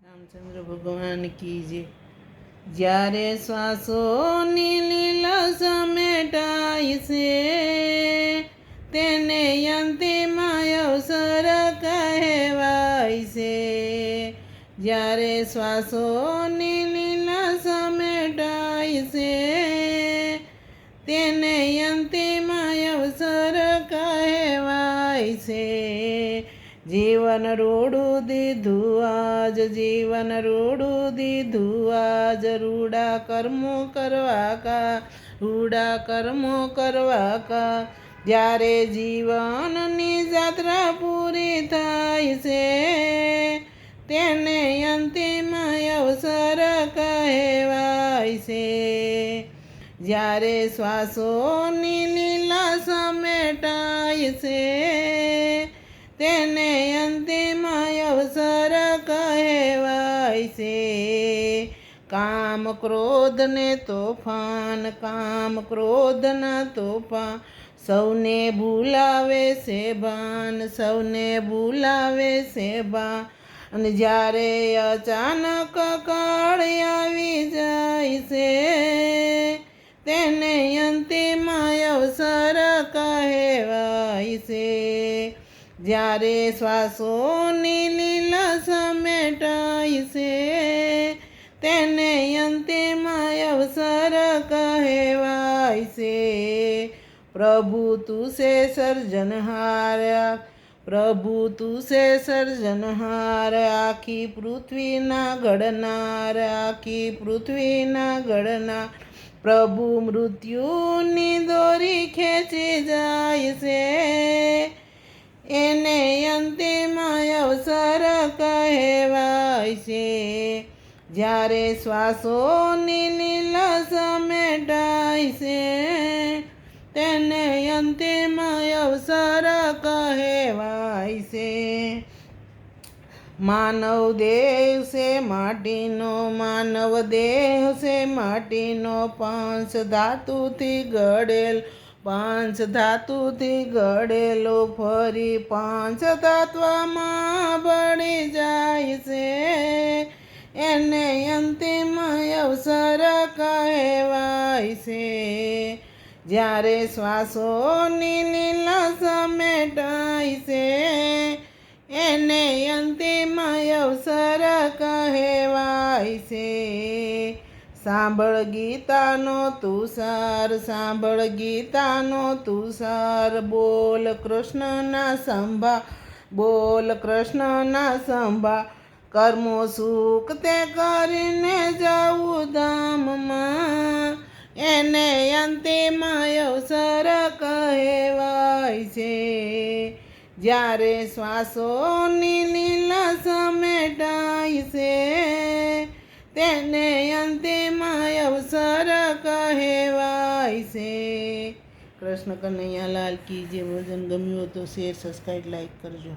રામચંદ્ર ભગવાન કી જય। જ્યારે શ્વાસોની લીલા સમેટાય છે તેને અંતિમ અવસર કહેવાય છે। જ્યારે શ્વાસોની લીલા સમેટાય છે તેને અંતિમ અવસર કહેવાય છે। જીવન રૂડું દીધું આજ, જીવન રૂડું દીધું આજ, રૂડા કર્મો કરવા કા, રૂડા કર્મો કરવા કા। જ્યારે જીવનની જાત્રા પૂરી થાય છે તેને અંતિમ અવસર કહેવાય છે। જ્યારે શ્વાસોની લીલા સમેટાય છે તેને અંતિમ અવસર કહેવાય છે। કામ ક્રોધને તોફાન, કામ ક્રોધના તોફાન સૌને ભૂલાવે છે ભાન, સૌને ભૂલાવે છે ભાન। અને જ્યારે અચાનક કાળ આવી જાય છે તેને અંતિમ અવસર કહેવાય છે। જ્યારે શ્વાસોની લીલા સમેટાય છે તેને અંતિમ અવસર કહેવાય છે। પ્રભુ તું છે સર્જનહાર, પ્રભુ તું છે સર્જનહાર, આખી પૃથ્વીના ઘડનાર, આખી પૃથ્વીના ઘડનાર। પ્રભુ મૃત્યુની દોરી ખેંચી જાય છે એને અંતિમ અવસર કહેવાય છે। જ્યારે શ્વાસોની લીલા સમેટાય છે તેને અંતિમ અવસર કહેવાય છે। માનવ દેહ છે માટીનો, માનવ દેહ છે માટીનો, પાંચ ધાતુથી ઘડેલ, પાંચ ધાતુથી ઘડેલો, ફરી પાંચ તત્વમાં ભળી જાય છે એને અંતિમ અવસર કહેવાય છે। જ્યારે શ્વાસોની લીલા સમેટાય છે એને અંતિમ અવસર કહેવાય છે। સાંભળ ગીતાનો તુષાર, સાંભળ ગીતાનો તુષાર, બોલ કૃષ્ણના સંભા, બોલ કૃષ્ણના સંભા। કર્મો સુખ તે કરીને જવું ધામમાં એને અંતિમ અવસર કહેવાય છે। જ્યારે શ્વાસોની લીલા સમેટાય છે તેને અંતિમ અવસર કહેવાય છે। કૃષ્ણ કનૈયા લાલ કી જય। ભજન ગમ્યું હોય તો શેર, સબસ્ક્રાઈબ, લાઈક કરજો।